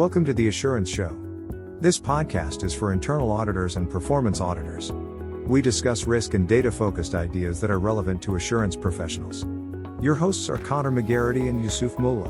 Welcome to the Assurance Show. This podcast is for internal auditors and performance auditors. We discuss risk and data-focused ideas that are relevant to assurance professionals. Your hosts are Connor McGarity and Yusuf Mullah.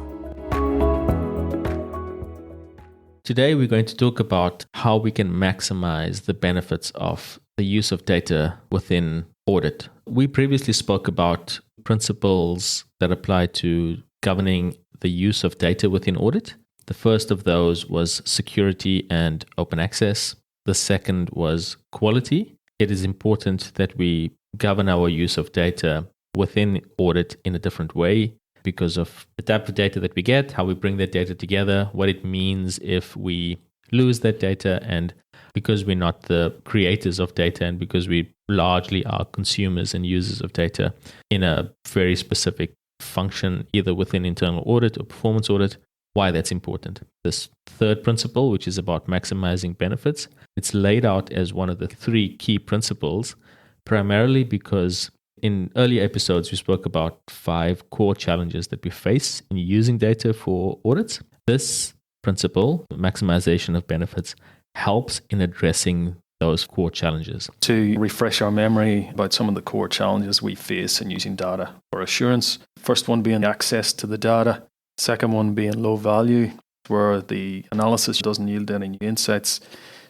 Today we're going to talk about how we can maximize the benefits of the use of data within audit. We previously spoke about principles that apply to governing the use of data within audit. The first of those was security and open access. The second was quality. It is important that we govern our use of data within audit in a different way because of the type of data that we get, how we bring that data together, what it means if we lose that data, and because we're not the creators of data and because we largely are consumers and users of data in a very specific function, either within internal audit or performance audit, why that's important. This third principle, which is about maximizing benefits, it's laid out as one of the three key principles, primarily because in earlier episodes, we spoke about 5 core challenges that we face in using data for audits. This principle, maximization of benefits, helps in addressing those core challenges. To refresh our memory about some of the core challenges we face in using data for assurance, first one being access to the data, second one being low value, where the analysis doesn't yield any new insights.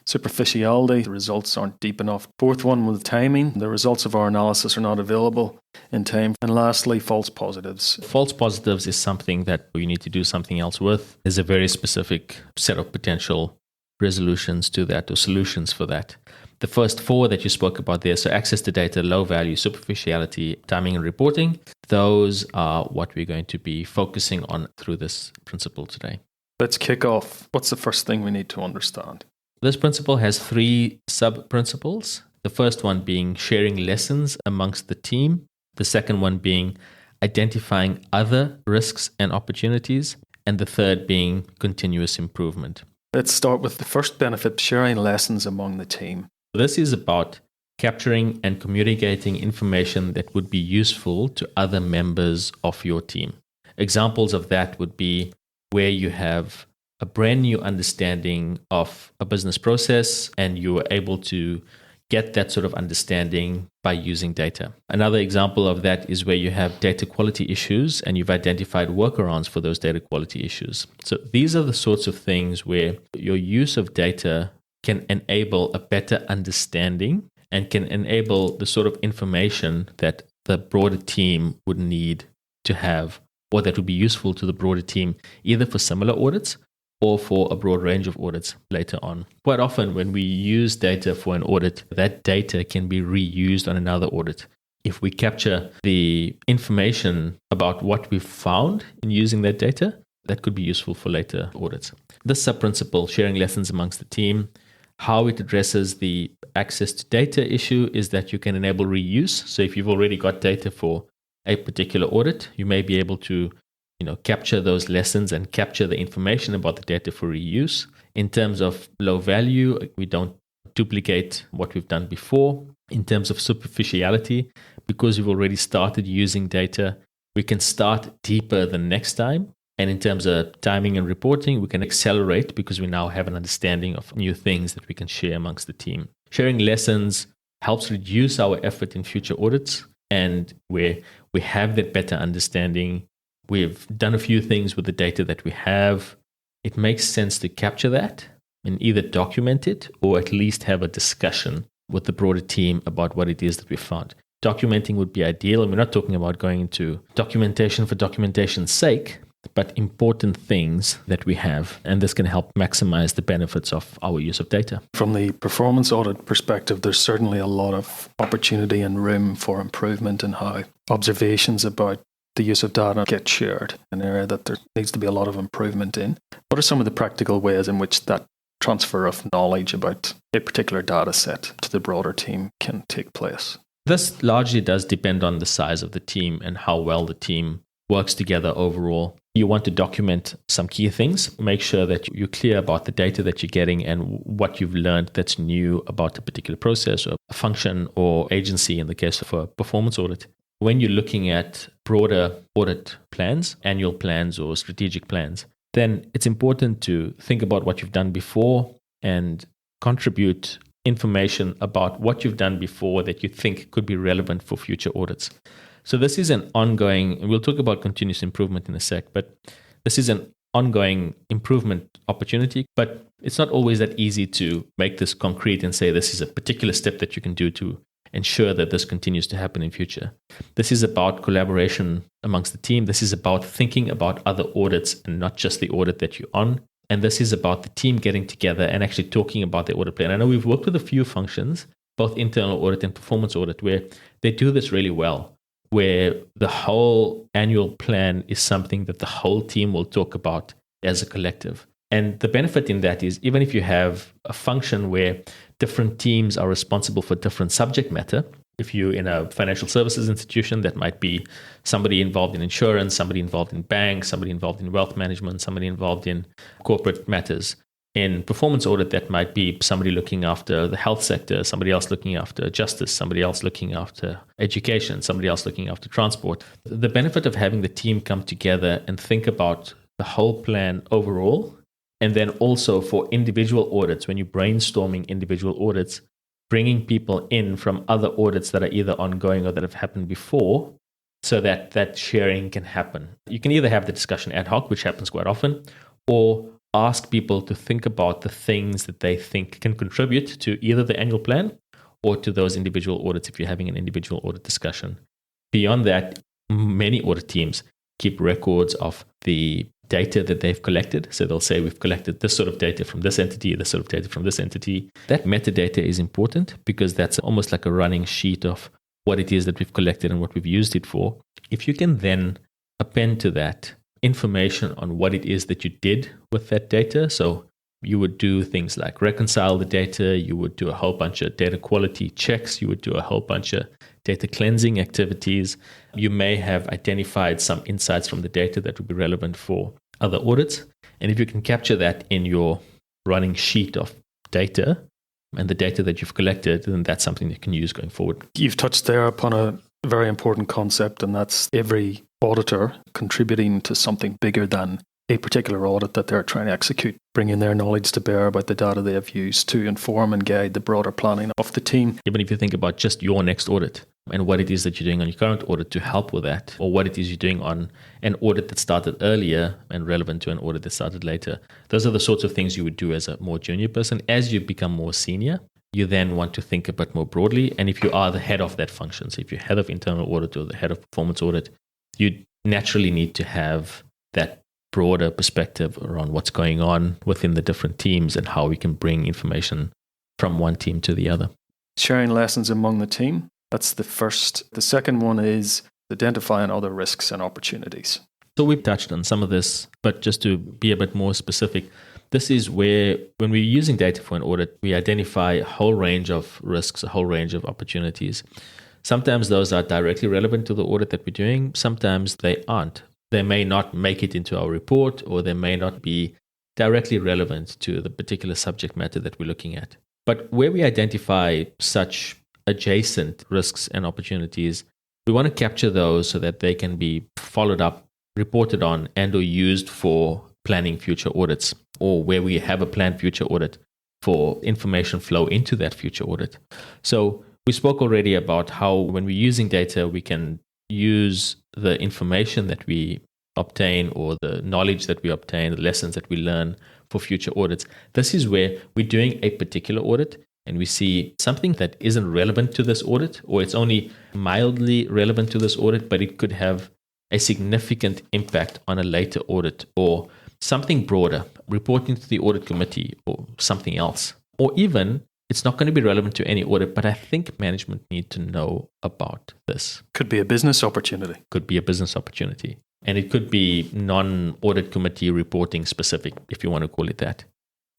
Superficiality, the results aren't deep enough. Fourth one was timing. The results of our analysis are not available in time. And lastly, false positives. False positives is something that you need to do something else with. There's a very specific set of potential resolutions to that or solutions for that. The first 4 that you spoke about there, so access to data, low value, superficiality, timing and reporting, those are what we're going to be focusing on through this principle today. Let's kick off. What's the first thing we need to understand? This principle has 3 sub-principles. The first one being sharing lessons amongst the team. The second one being identifying other risks and opportunities. And the third being continuous improvement. Let's start with the first benefit, sharing lessons among the team. This is about capturing and communicating information that would be useful to other members of your team. Examples of that would be where you have a brand new understanding of a business process and you are able to get that sort of understanding by using data. Another example of that is where you have data quality issues and you've identified workarounds for those data quality issues. So these are the sorts of things where your use of data can enable a better understanding and can enable the sort of information that the broader team would need to have, or that would be useful to the broader team, either for similar audits or for a broad range of audits later on. Quite often when we use data for an audit, that data can be reused on another audit. If we capture the information about what we've found in using that data, that could be useful for later audits. This sub-principle, sharing lessons amongst the team, how it addresses the access to data issue is that you can enable reuse. So if you've already got data for a particular audit, you may be able to capture those lessons and capture the information about the data for reuse. In terms of low value, we don't duplicate what we've done before. In terms of superficiality, because we've already started using data, we can start deeper the next time. And in terms of timing and reporting, we can accelerate because we now have an understanding of new things that we can share amongst the team. Sharing lessons helps reduce our effort in future audits, and where we have that better understanding, we've done a few things with the data that we have. It makes sense to capture that and either document it or at least have a discussion with the broader team about what it is that we found. Documenting would be ideal, and we're not talking about going into documentation for documentation's sake, but important things that we have, and this can help maximize the benefits of our use of data. From the performance audit perspective, there's certainly a lot of opportunity and room for improvement in how observations about the use of data get shared, an area that there needs to be a lot of improvement in. What are some of the practical ways in which that transfer of knowledge about a particular data set to the broader team can take place? This largely does depend on the size of the team and how well the team works together overall. You want to document some key things, make sure that you're clear about the data that you're getting and what you've learned that's new about a particular process or a function or agency in the case of a performance audit. When you're looking at broader audit plans, annual plans or strategic plans, then it's important to think about what you've done before and contribute information about what you've done before that you think could be relevant for future audits. So this is an ongoing, and we'll talk about continuous improvement in a sec, but this is an ongoing improvement opportunity, but it's not always that easy to make this concrete and say this is a particular step that you can do to ensure that this continues to happen in future. This is about collaboration amongst the team. This is about thinking about other audits and not just the audit that you're on. And this is about the team getting together and actually talking about the audit plan. I know we've worked with a few functions, both internal audit and performance audit, where they do this really well, where the whole annual plan is something that the whole team will talk about as a collective. And the benefit in that is even if you have a function where different teams are responsible for different subject matter, if you're in a financial services institution, that might be somebody involved in insurance, somebody involved in banks, somebody involved in wealth management, somebody involved in corporate matters. In performance audit, that might be somebody looking after the health sector, somebody else looking after justice, somebody else looking after education, somebody else looking after transport. The benefit of having the team come together and think about the whole plan overall, and then also for individual audits, when you're brainstorming individual audits, bringing people in from other audits that are either ongoing or that have happened before, so that that sharing can happen. You can either have the discussion ad hoc, which happens quite often, or ask people to think about the things that they think can contribute to either the annual plan or to those individual audits if you're having an individual audit discussion. Beyond that, many audit teams keep records of the data that they've collected. So they'll say, we've collected this sort of data from this entity, this sort of data from this entity. That metadata is important because that's almost like a running sheet of what it is that we've collected and what we've used it for. If you can then append to that information on what it is that you did with that data. So you would do things like reconcile the data, you would do a whole bunch of data quality checks, you would do a whole bunch of data cleansing activities. You may have identified some insights from the data that would be relevant for other audits. And if you can capture that in your running sheet of data and the data that you've collected, then that's something that you can use going forward. You've touched there upon a very important concept, and that's every auditor contributing to something bigger than a particular audit that they're trying to execute, bringing their knowledge to bear about the data they have used to inform and guide the broader planning of the team. Even if you think about just your next audit and what it is that you're doing on your current audit to help with that, or what it is you're doing on an audit that started earlier and relevant to an audit that started later, those are the sorts of things you would do as a more junior person. As you become more senior, you then want to think a bit more broadly. And if you are the head of that function, so if you're head of internal audit or the head of performance audit, you naturally need to have that broader perspective around what's going on within the different teams and how we can bring information from one team to the other. Sharing lessons among the team, that's the first. The second one is identifying other risks and opportunities. So we've touched on some of this, but just to be a bit more specific, this is where when we're using data for an audit, we identify a whole range of risks, a whole range of opportunities. Sometimes those are directly relevant to the audit that we're doing. Sometimes they aren't. They may not make it into our report, or they may not be directly relevant to the particular subject matter that we're looking at. But where we identify such adjacent risks and opportunities, we want to capture those so that they can be followed up, reported on, and or used for planning future audits, or where we have a planned future audit for information flow into that future audit. So we spoke already about how when we're using data, we can use the information that we obtain or the knowledge that we obtain, the lessons that we learn for future audits. This is where we're doing a particular audit and we see something that isn't relevant to this audit, or it's only mildly relevant to this audit, but it could have a significant impact on a later audit, or something broader, reporting to the audit committee or something else. Or even it's not going to be relevant to any audit, but I think management need to know about this. Could be a business opportunity. Could be a business opportunity. And it could be non-audit committee reporting specific, if you want to call it that.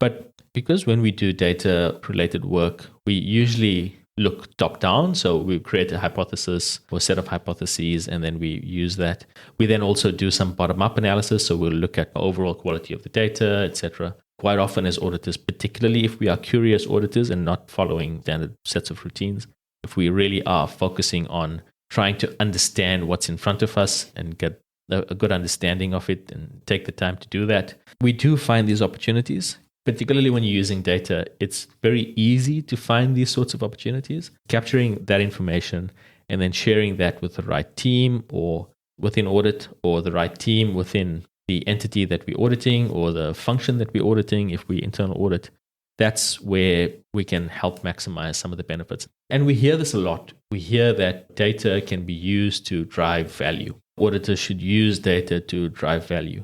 But because when we do data-related work, we usually look top-down. So we create a hypothesis or a set of hypotheses, and then we use that. We then also do some bottom-up analysis. So we'll look at the overall quality of the data, etc. Quite often as auditors, particularly if we are curious auditors and not following standard sets of routines, if we really are focusing on trying to understand what's in front of us and get a good understanding of it and take the time to do that. We do find these opportunities, particularly when you're using data. It's very easy to find these sorts of opportunities, capturing that information and then sharing that with the right team or within audit, or the right team within the entity that we're auditing or the function that we're auditing if we internal audit. That's where we can help maximize some of the benefits. And we hear this a lot. We hear that data can be used to drive value. Auditors should use data to drive value.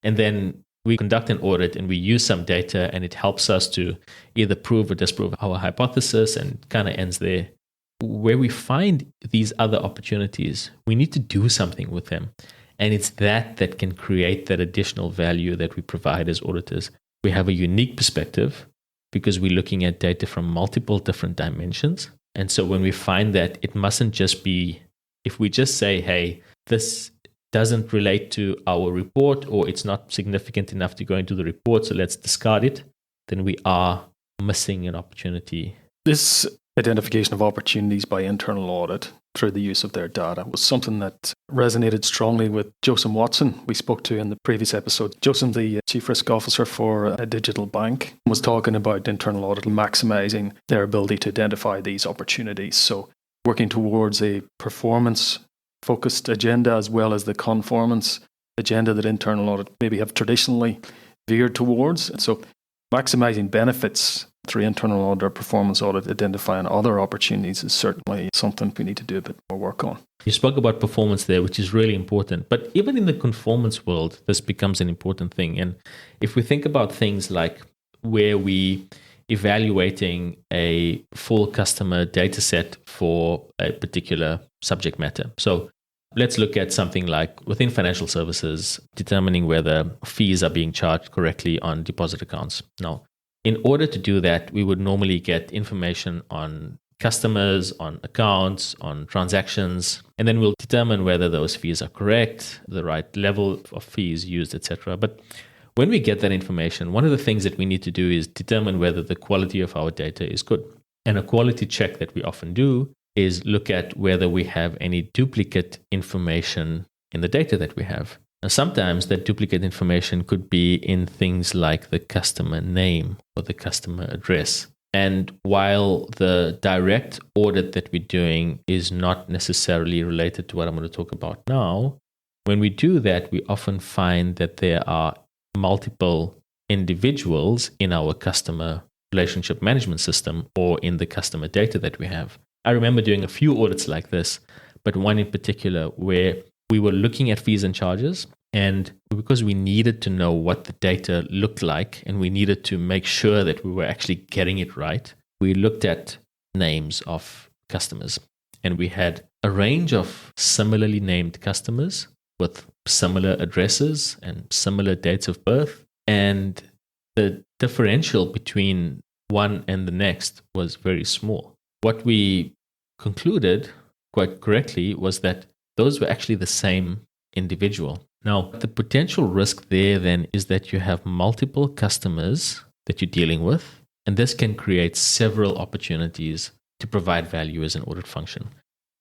And then we conduct an audit and we use some data and it helps us to either prove or disprove our hypothesis, and kind of ends there. Where we find these other opportunities, we need to do something with them. And it's that can create that additional value that we provide as auditors. We have a unique perspective because we're looking at data from multiple different dimensions. And so when we find that, it mustn't just be, if we just say, hey, this doesn't relate to our report, or it's not significant enough to go into the report, so let's discard it, then we are missing an opportunity. This identification of opportunities by internal audit through the use of their data was something that resonated strongly with Joseph Watson, we spoke to in the previous episode. Joseph, the Chief Risk Officer for a digital bank, was talking about internal audit maximizing their ability to identify these opportunities. So working towards a performance-focused agenda as well as the conformance agenda that internal audit maybe have traditionally veered towards. So maximizing benefits through internal audit or performance audit, identifying other opportunities is certainly something we need to do a bit more work on. You spoke about performance there, which is really important. But even in the conformance world, this becomes an important thing. And if we think about things like where we evaluating a full customer data set for a particular subject matter. So let's look at something like within financial services, determining whether fees are being charged correctly on deposit accounts. Now, in order to do that, we would normally get information on customers, on accounts, on transactions, and then we'll determine whether those fees are correct, the right level of fees used, etc. But when we get that information, one of the things that we need to do is determine whether the quality of our data is good. And a quality check that we often do is look at whether we have any duplicate information in the data that we have. Now, sometimes that duplicate information could be in things like the customer name or the customer address. And while the direct audit that we're doing is not necessarily related to what I'm going to talk about now, when we do that, we often find that there are multiple individuals in our customer relationship management system or in the customer data that we have. I remember doing a few audits like this, but one in particular where we were looking at fees and charges, and because we needed to know what the data looked like and we needed to make sure that we were actually getting it right, we looked at names of customers. And we had a range of similarly named customers with similar addresses and similar dates of birth. And the differential between one and the next was very small. What we concluded quite correctly was that those were actually the same individual. Now, the potential risk there then is that you have multiple customers that you're dealing with, and this can create several opportunities to provide value as an audit function.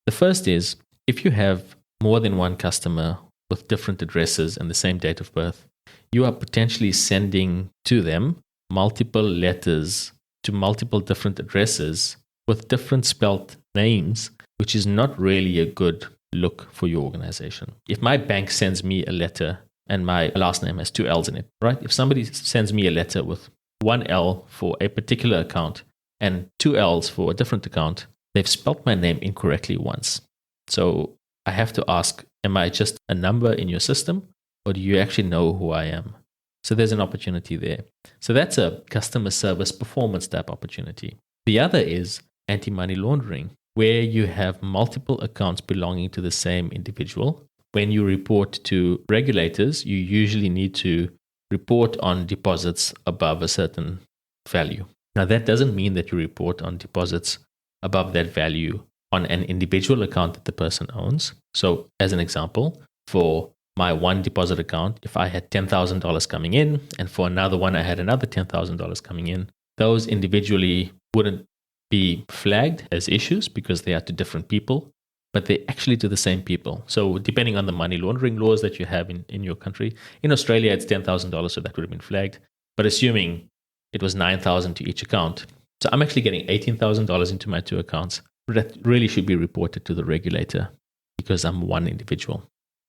The first is, if you have more than one customer with different addresses and the same date of birth, you are potentially sending to them multiple letters to multiple different addresses with different spelt names, which is not really a good look for your organization. If my bank sends me a letter and my last name has 2 L's in it, right? If somebody sends me a letter with 1 L for a particular account and 2 L's for a different account, they've spelt my name incorrectly once. So I have to ask, am I just a number in your system, or do you actually know who I am? So there's an opportunity there. So that's a customer service performance type opportunity. The other is anti-money laundering, where you have multiple accounts belonging to the same individual. When you report to regulators, you usually need to report on deposits above a certain value. Now, that doesn't mean that you report on deposits above that value on an individual account that the person owns. So, as an example, for my one deposit account, if I had $10,000 coming in, and for another one, I had another $10,000 coming in, those individually wouldn't be flagged as issues because they are to different people. but they're actually to the same people. So depending on the money laundering laws that you have in your country, in Australia, it's $10,000, so that would have been flagged. But assuming it was $9,000 to each account, so I'm actually getting $18,000 into my two accounts. That really should be reported to the regulator because I'm one individual.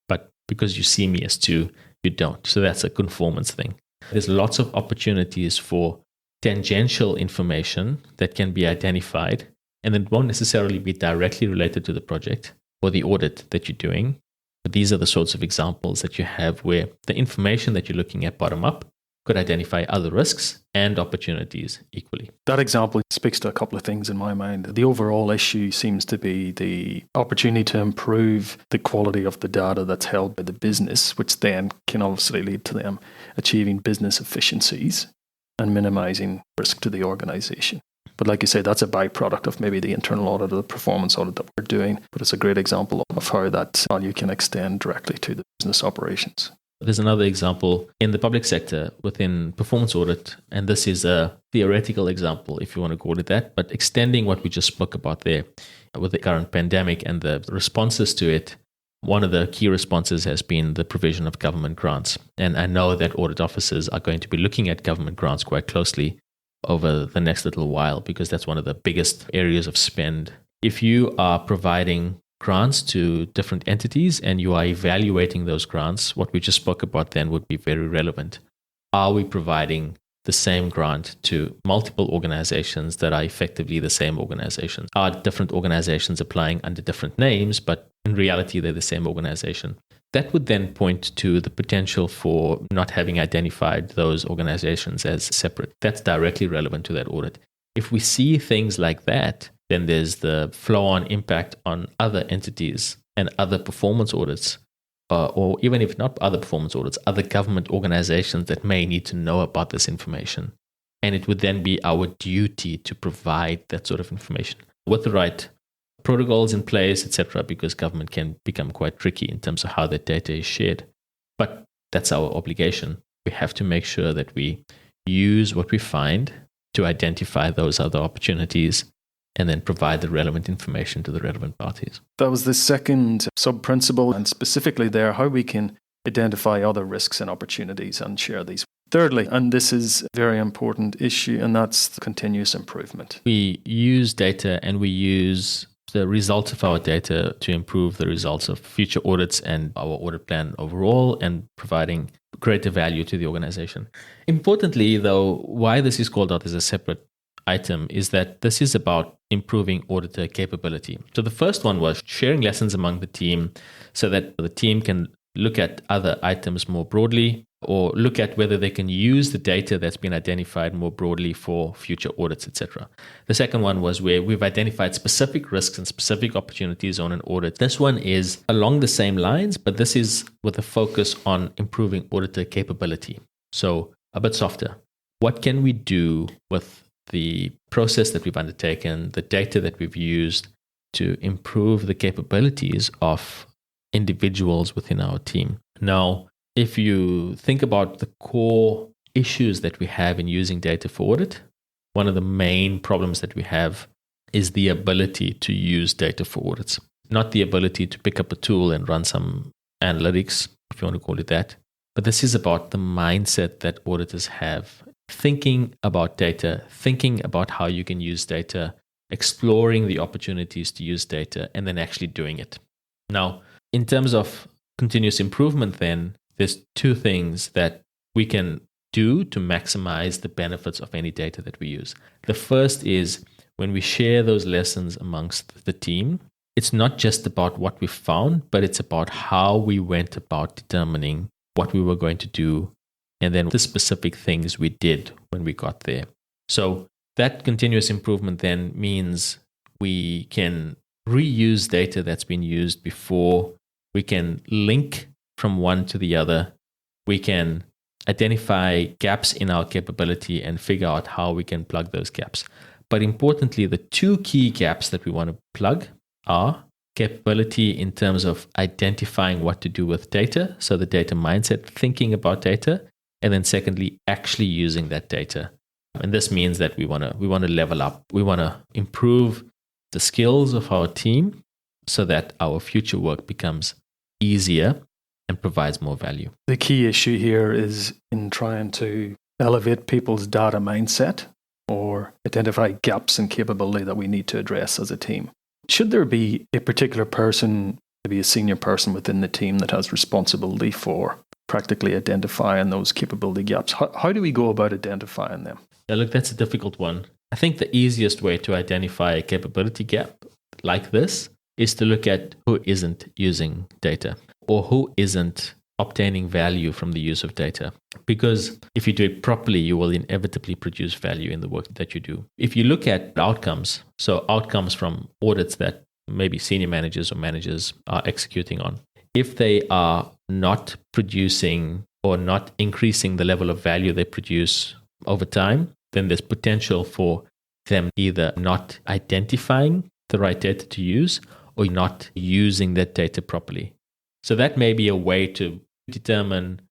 But because you see me as two, you don't. So that's a conformance thing. There's lots of opportunities for tangential information that can be identified, and it won't necessarily be directly related to the project or the audit that you're doing. But these are the sorts of examples that you have where the information that you're looking at bottom up could identify other risks and opportunities equally. That example speaks to a couple of things in my mind. The overall issue seems to be the opportunity to improve the quality of the data that's held by the business, which then can obviously lead to them achieving business efficiencies and minimizing risk to the organization. But like you say, that's a byproduct of maybe the internal audit or the performance audit that we're doing. But it's a great example of how that value can extend directly to the business operations. There's another example in the public sector within performance audit, and this is a theoretical example, if you want to call it that, but extending what we just spoke about there with the current pandemic and the responses to it. One of the key responses has been the provision of government grants. And I know that audit officers are going to be looking at government grants quite closely over the next little while because that's one of the biggest areas of spend. If you are providing grants to different entities and you are evaluating those grants, what we just spoke about then would be very relevant. Are we providing the same grant to multiple organizations that are effectively the same organizations? Are different organizations applying under different names, but in reality they're the same organization? That would then point to the potential for not having identified those organizations as separate. That's directly relevant to that audit. If we see things like that, then there's the flow-on impact on other entities and other performance audits, or even if not other performance audits, other government organizations that may need to know about this information. And it would then be our duty to provide that sort of information with the right protocols in place, etc., because government can become quite tricky in terms of how that data is shared. But that's our obligation. We have to make sure that we use what we find to identify those other opportunities and then provide the relevant information to the relevant parties. That was the second sub-principle, and specifically there, how we can identify other risks and opportunities and share these. Thirdly, and this is a very important issue, and that's the continuous improvement. We use data and we use the results of our data to improve the results of future audits and our audit plan overall and providing greater value to the organization. Importantly, though, why this is called out as a separate item is that this is about improving auditor capability. So the first one was sharing lessons among the team so that the team can look at other items more broadly or look at whether they can use the data that's been identified more broadly for future audits, etc. The second one was where we've identified specific risks and specific opportunities on an audit. This one is along the same lines, but this is with a focus on improving auditor capability. So a bit softer. What can we do with the process that we've undertaken, the data that we've used to improve the capabilities of individuals within our team? Now, if you think about the core issues that we have in using data for audit, one of the main problems that we have is the ability to use data for audits, not the ability to pick up a tool and run some analytics, if you want to call it that. But this is about the mindset that auditors have. Thinking about data, thinking about how you can use data, exploring the opportunities to use data, and then actually doing it. Now, in terms of continuous improvement, then, there's two things that we can do to maximize the benefits of any data that we use. The first is when we share those lessons amongst the team, it's not just about what we found, but it's about how we went about determining what we were going to do and then the specific things we did when we got there. So that continuous improvement then means we can reuse data that's been used before. We can link from one to the other. We can identify gaps in our capability and figure out how we can plug those gaps. But importantly, the two key gaps that we want to plug are capability in terms of identifying what to do with data, so the data mindset, thinking about data, and then secondly, actually using that data. And this means that we want to level up. We want to improve the skills of our team so that our future work becomes easier and provides more value. The key issue here is in trying to elevate people's data mindset or identify gaps in capability that we need to address as a team. Should there be a particular person, maybe a senior person within the team that has responsibility for practically identifying those capability gaps? How do we go about identifying them? Yeah, look, that's a difficult one. I think the easiest way to identify a capability gap like this is to look at who isn't using data or who isn't obtaining value from the use of data. Because if you do it properly, you will inevitably produce value in the work that you do. If you look at outcomes, so outcomes from audits that maybe senior managers or managers are executing on, if they are not producing or not increasing the level of value they produce over time, then there's potential for them either not identifying the right data to use or not using that data properly. So that may be a way to determine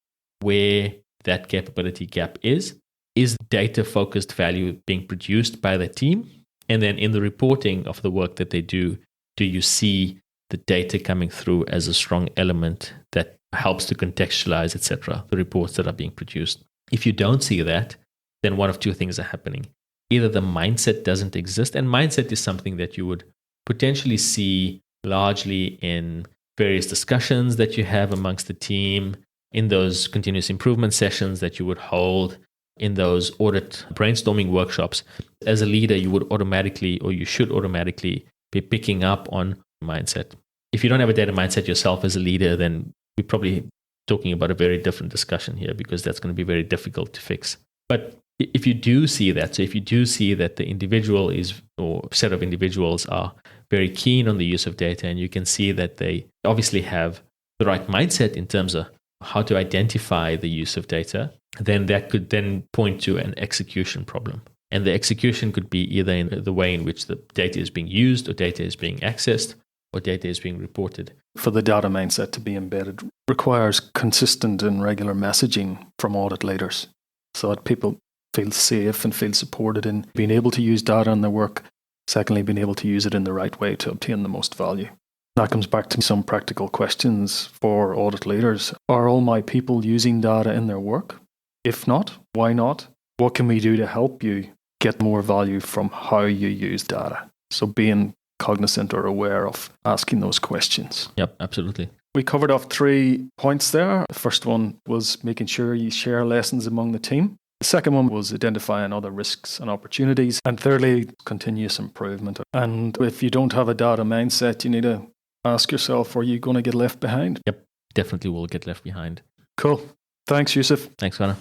where that capability gap is. Is data-focused value being produced by the team? And then in the reporting of the work that they do you see the data coming through as a strong element that helps to contextualize, etc., the reports that are being produced? If you don't see that, then one of two things are happening. Either the mindset doesn't exist, and mindset is something that you would potentially see largely in various discussions that you have amongst the team, in those continuous improvement sessions that you would hold, in those audit brainstorming workshops. As a leader, you would automatically, or you should automatically, be picking up on mindset. If you don't have a data mindset yourself as a leader, then we're probably talking about a very different discussion here, because that's going to be very difficult to fix. But if you do see that, so if you do see that the individual is, or set of individuals are very keen on the use of data, and you can see that they obviously have the right mindset in terms of how to identify the use of data, then that could then point to an execution problem. And the execution could be either in the way in which the data is being used, or data is being accessed, or data is being reported. For the data mindset to be embedded requires consistent and regular messaging from audit leaders so that people feel safe and feel supported in being able to use data in their work. Secondly, being able to use it in the right way to obtain the most value. That comes back to some practical questions for audit leaders. Are all my people using data in their work? If not, why not? What can we do to help you get more value from how you use data? So being cognizant or aware of asking those questions. Yep, absolutely. We covered off 3 points there. The first one was making sure you share lessons among the team. The second one was identifying other risks and opportunities. And thirdly, continuous improvement. And if you don't have a data mindset, you need to ask yourself, are you going to get left behind? Yep, definitely will get left behind. Cool. Thanks, Yusuf. Thanks, Connor.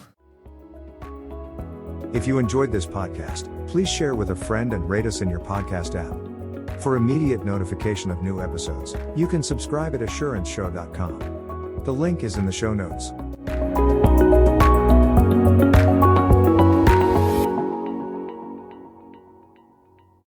If you enjoyed this podcast, please share with a friend and rate us in your podcast app. For immediate notification of new episodes, you can subscribe at assuranceshow.com. The link is in the show notes.